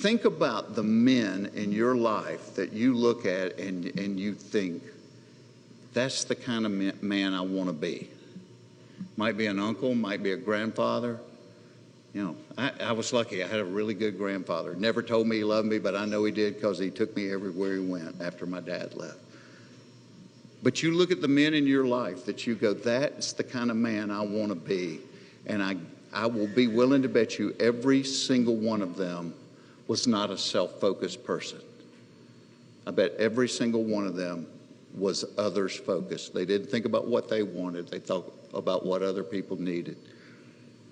think about the men in your life that you look at and you think, that's the kind of man I want to be. Might be an uncle, might be a grandfather. You know, I was lucky. I had a really good grandfather. Never told me he loved me, but I know he did because he took me everywhere he went after my dad left. But you look at the men in your life that you go, that's the kind of man I want to be. And I will be willing to bet you every single one of them was not a self-focused person. I bet every single one of them was others focused. They didn't think about what they wanted. They thought about what other people needed.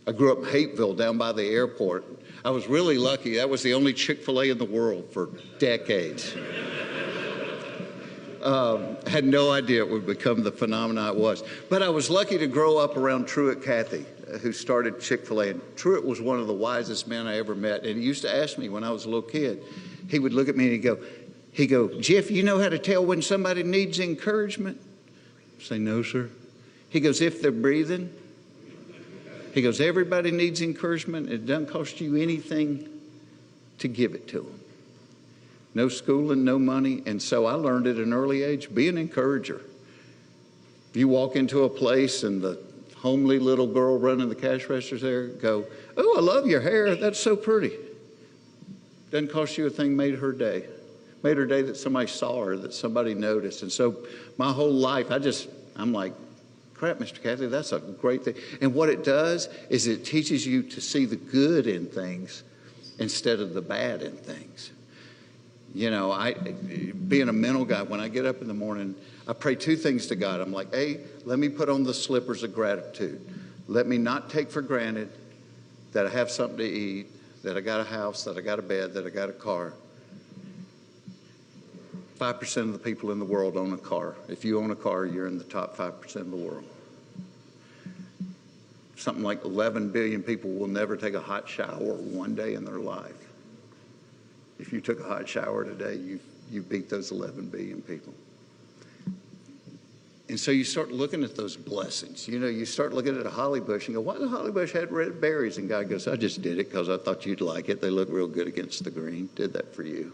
I grew up in Hateville down by the airport. I was really lucky. That was the only Chick-fil-A in the world for decades. Had no idea it would become the phenomenon it was. But I was lucky to grow up around Truett Cathy, who started Chick-fil-A. And Truett was one of the wisest men I ever met. And he used to ask me when I was a little kid, he would look at me and he'd go, Jeff, you know how to tell when somebody needs encouragement? I say, no, sir. He goes, if they're breathing. He goes, everybody needs encouragement. It doesn't cost you anything to give it to them. No schooling, no money. And so I learned at an early age, be an encourager. If you walk into a place and the homely little girl running the cash registers there go, oh, I love your hair. That's so pretty. Doesn't cost you a thing, made her day. Made her day that somebody saw her, that somebody noticed. And so my whole life, I'm like, crap, Mr. Cathy, that's a great thing. And what it does is it teaches you to see the good in things instead of the bad in things. You know, being a mental guy, when I get up in the morning, I pray two things to God. I'm like, hey, let me put on the slippers of gratitude. Let me not take for granted that I have something to eat, that I got a house, that I got a bed, that I got a car. 5% of the people in the world own a car. If you own a car, you're in the top 5% of the world. Something like 11 billion people will never take a hot shower one day in their life. If you took a hot shower today, you beat those 11 billion people. And so you start looking at those blessings. You know, you start looking at a holly bush and go, why the holly bush had red berries? And God goes, I just did it because I thought you'd like it. They look real good against the green. Did that for you.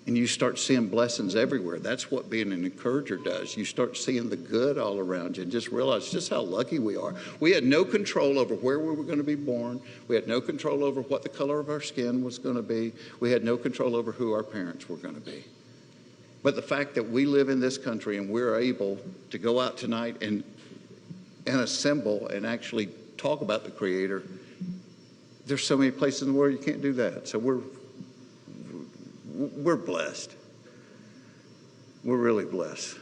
And you start seeing blessings everywhere. That's what being an encourager does. You start seeing the good all around you and just realize just how lucky we are. We had no control over where we were going to be born. We had no control over what the color of our skin was going to be. We had no control over who our parents were going to be. But the fact that we live in this country and we're able to go out tonight and assemble and actually talk about the Creator, there's so many places in the world you can't do that. So we're blessed. We're really blessed.